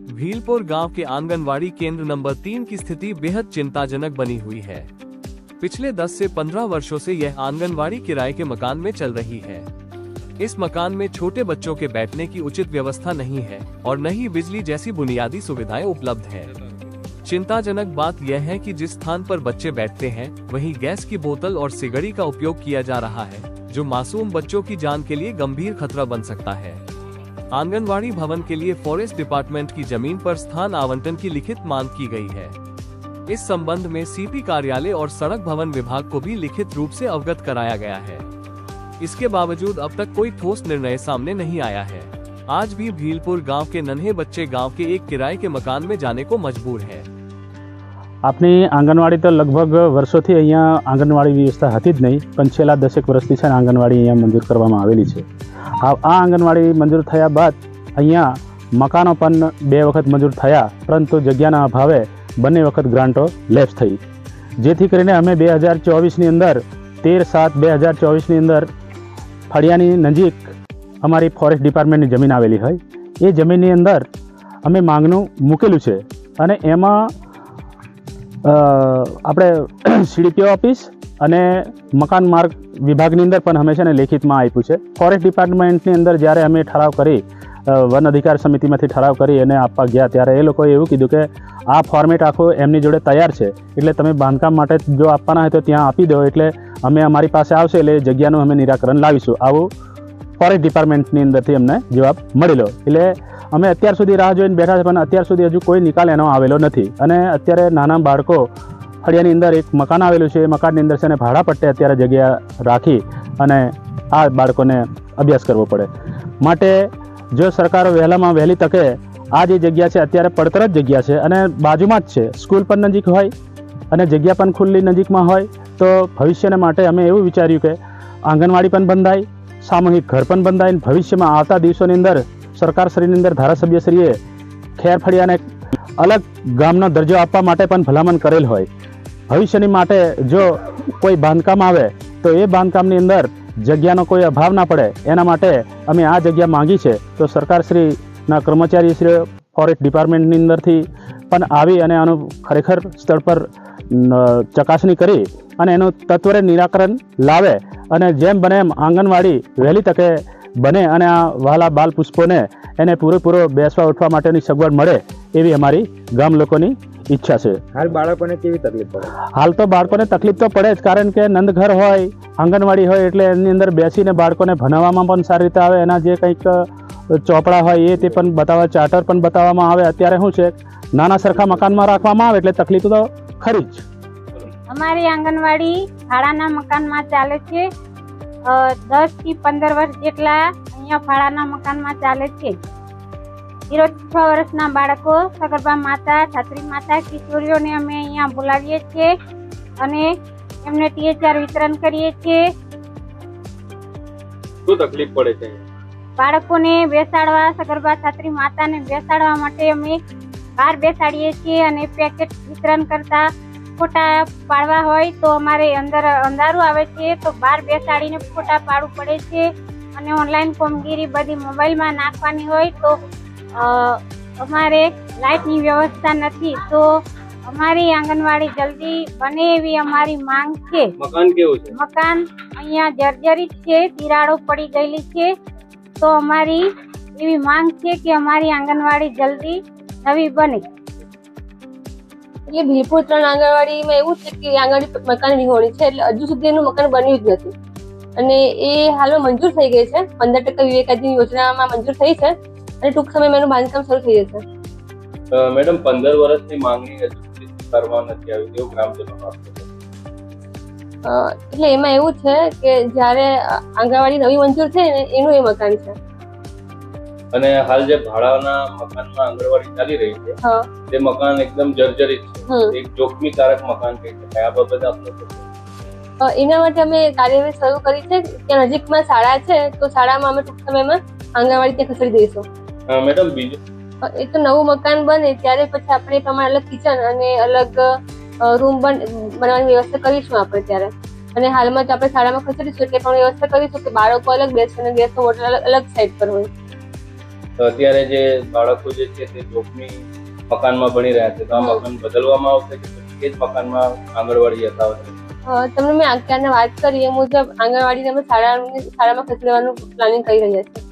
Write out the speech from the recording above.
भीलपुर गांव के आंगनवाड़ी केंद्र नंबर 3 की स्थिति बेहद चिंताजनक बनी हुई है। पिछले 10 से 15 वर्षों से यह आंगनवाड़ी किराए के मकान में चल रही है। इस मकान में छोटे बच्चों के बैठने की उचित व्यवस्था नहीं है और न ही बिजली जैसी बुनियादी सुविधाएं उपलब्ध है। चिंताजनक बात यह है कि जिस स्थान पर बच्चे बैठते हैं वहीं गैस की बोतल और सिगड़ी का उपयोग किया जा रहा है, जो मासूम बच्चों की जान के लिए गंभीर खतरा बन सकता है। आंगनवाड़ी भवन के लिए फॉरेस्ट डिपार्टमेंट की जमीन पर स्थान आवंटन की लिखित मांग की गई है। इस संबंध में सीपी कार्यालय और सड़क भवन विभाग को भी लिखित रूप से अवगत कराया गया है। इसके बावजूद अब तक कोई ठोस निर्णय सामने नहीं आया है। आज भी भीलपुर गांव के नन्हे बच्चे गांव के एक किराए के मकान में जाने को मजबूर है। આપની આંગણવાડી તો લગભગ વર્ષોથી અહીંયા આંગણવાડી વ્યવસ્થા હતી જ નહીં, પણ છેલ્લા 10 વર્ષથી છે ને આંગણવાડી અહીંયા મંજૂર કરવામાં આવેલી છે। આ આંગણવાડી મંજૂર થયા બાદ અહીંયા મકાનો પણ 2 વખત મંજૂર થયા, પરંતુ જગ્યાના અભાવે બંને વખત ગ્રાન્ટો લેપ્સ થઈ, જેથી કરીને અમે 2024ની અંદર 13/7/2024ની અંદર ફળિયાની નજીક અમારી ફોરેસ્ટ ડિપાર્ટમેન્ટની જમીન આવેલી હોય, એ જમીનની અંદર અમે માંગનું મૂકેલું છે અને એમાં આપણે સીડીપીઓ ઓફિસ અને મકાન માર્ગ વિભાગની અંદર પણ અમે છે ને લેખિતમાં આપ્યું છે। ફોરેસ્ટ ડિપાર્ટમેન્ટની અંદર જ્યારે અમે ઠરાવ કરી, વન અધિકાર સમિતિમાંથી ઠરાવ કરી અને આપવા ગયા ત્યારે એ લોકોએ એવું કીધું કે આ ફોર્મેટ આખું એમની જોડે તૈયાર છે, એટલે તમે બાંધકામ માટે જો આપવાના હોય તો ત્યાં આપી દો, એટલે અમે અમારી પાસે આવશે એટલે જગ્યાનું અમે નિરાકરણ લાવીશું, આવું ફોરેસ્ટ ડિપાર્ટમેન્ટની અંદરથી અમને જવાબ મળેલો। એટલે અમે અત્યાર સુધી રાહ જોઈને બેઠા છે, પણ અત્યાર સુધી હજુ કોઈ નિકાલ એનો આવેલો નથી। અને અત્યારે નાના બાળકો ફળિયાની અંદર એક મકાન આવેલું છે, એ મકાનની અંદર છે ને ભાડા પટ્ટે અત્યારે જગ્યા રાખી અને આ બાળકોને અભ્યાસ કરવો પડે। માટે જો સરકાર વહેલામાં વહેલી તકે આ જે જગ્યા છે અત્યારે પડતર જ જગ્યા છે અને બાજુમાં જ છે, સ્કૂલ પણ નજીક હોય અને જગ્યા પણ ખુલ્લી નજીકમાં હોય, તો ભવિષ્યને માટે અમે એવું વિચાર્યું કે આંગણવાડી પણ બંધાય, સામૂહિક ઘર પણ બંધાય, ભવિષ્યમાં આવતા દિવસોની અંદર સરકારશ્રીની અંદર ધારાસભ્યશ્રીએ ખેર ફળિયાને અલગ ગામનો દરજ્જો આપવા માટે પણ ભલામણ કરેલ હોય। ભવિષ્યની માટે જો કોઈ બાંધકામ આવે તો એ બાંધકામની અંદર જગ્યાનો કોઈ અભાવ ના પડે, એના માટે અમે આ જગ્યા માંગી છે। તો સરકારશ્રીના કર્મચારીશ્રીઓ ફોરેસ્ટ ડિપાર્ટમેન્ટની અંદરથી પણ આવી અને આનું ખરેખર સ્થળ પર ચકાસણી કરી અને એનું તત્વરે નિરાકરણ લાવે અને જેમ બને એમ આંગણવાડી વહેલી તકે બને અને આ વહાલા બાલ પુષ્પોને એને પૂરેપૂરો બેસવા ઉઠવા માટેની સગવડ મળે એવી અમારી ગામ લોકોની ઈચ્છા છે। હાલ બાળકોને કેવી તકલીફ પડે? હાલ તો બાળકોને તકલીફ તો પડે જ, કારણ કે નંદઘર હોય, આંગણવાડી હોય, એટલે એની અંદર બેસીને બાળકોને ભણાવવામાં પણ સારી રીતે આવે, એના જે કંઈક ચોપડા હોય એ તે પણ બતાવે, ચાર્ટર પણ બતાવવામાં આવે। અત્યારે શું છે, નાના સરખા મકાનમાં રાખવામાં આવે એટલે તકલીફ તો ખરી જ। અમારી આંગણવાડી ભાડાના મકાનમાં ચાલે છે। 10 થી 15 વર્ષ જેટલા અહીંયા ભાડાના મકાનમાં ચાલે છે। 0-6 વર્ષના બાળકો, સગર્ભા માતા, ધાત્રી માતા, કિશોરીઓને અમે અહીંયા બોલાવીએ છીએ અને એમને THR વિતરણ કરીએ છીએ। શું તકલીફ પડે છે? બાળકોને બેસાડવા, સગર્ભા ધાત્રી માતાને બેસાડવા માટે અમે બહાર બેસાડીએ છીએ અને પેકેટ વિતરણ કરતા ફોટા પાડવા હોય તો અમારે અંદર અંધારું આવે છે, તો બહાર બેસાડીને ફોટા પાડવું પડે છે અને ઓનલાઈન ફોર્મગીરી બધી મોબાઈલમાં નાખવાની હોય તો અમારે લાઇટની વ્યવસ્થા નથી, તો અમારી આંગણવાડી જલ્દી બને એવી અમારી માંગ છે। મકાન કેવું છે? મકાન અહીંયા જર્જરિત છે, તિરાડો પડી ગયેલી છે, તો અમારી એવી માંગ છે કે અમારી આંગણવાડી જલ્દી નવી બને। એ ભીલપુર 3 આંગણવાડીમાં એવું છે કે આંગણવાડી મકાન વિહોણી છે, એટલે હજુ સુધી એનું મકાન બન્યું જ નથી અને એ હાલમાં મંજૂર થઈ ગઈ છે। 15% વિવેકાધીન યોજનામાં મંજૂર થઈ છે અને ટૂંક સમયમાં એનું બાંધકામ શરૂ થઈ જશે। મેડમ, 15 વર્ષની માંગણી હજુ સુધી કરવા નથી આવી, એવું ગ્રામજનો એટલે એમાં એવું છે કે જ્યારે આંગણવાડી નવી મંજૂર થઈ ને એનું એ મકાન છે અને હાલ જે ભાડાના મકાનમાં આંગણવાડી ચાલી રહી છે તે મકાન એકદમ જર્જરિત છે, એક જોખમીકારક મકાન કહી શકાય। આ બાબતે આપનો એના માટે અમે કાર્યવાહી શરૂ કરી છે કે નજીકમાં શાળા છે તો શાળામાં અમે ટૂંક સમયમાં આંગણવાડી ત્યાં ખસેડી દઈશું। મેડમ, બીજું એ તો નવું મકાન બને ત્યારે પછી આપણે એ પ્રમાણે અલગ કિચન અને અલગ રૂમ બનાવવાની વ્યવસ્થા કરીશું આપણે ત્યારે, અને હાલમાં તો આપણે શાળામાં ખસેડીશું એટલે પણ વ્યવસ્થા કરીશું કે બાળકો અલગ બેસે અને ગેસનો બોટલ અલગ સાઈડ પર હોય। તો અત્યારે જે બાળકો જે છે તે જોખમી મકાનમાં ભણી રહ્યા છે, તો આ મકાન બદલવામાં આવશે કે પછી એ જ મકાનમાં આંગણવાડી યથાવત રહેશે? તમને મેં અત્યારને વાત કરી એ મુજબ આંગણવાડીને અમે શાળામાં ખસેડવાનું પ્લાનિંગ કરી રહ્યા છીએ.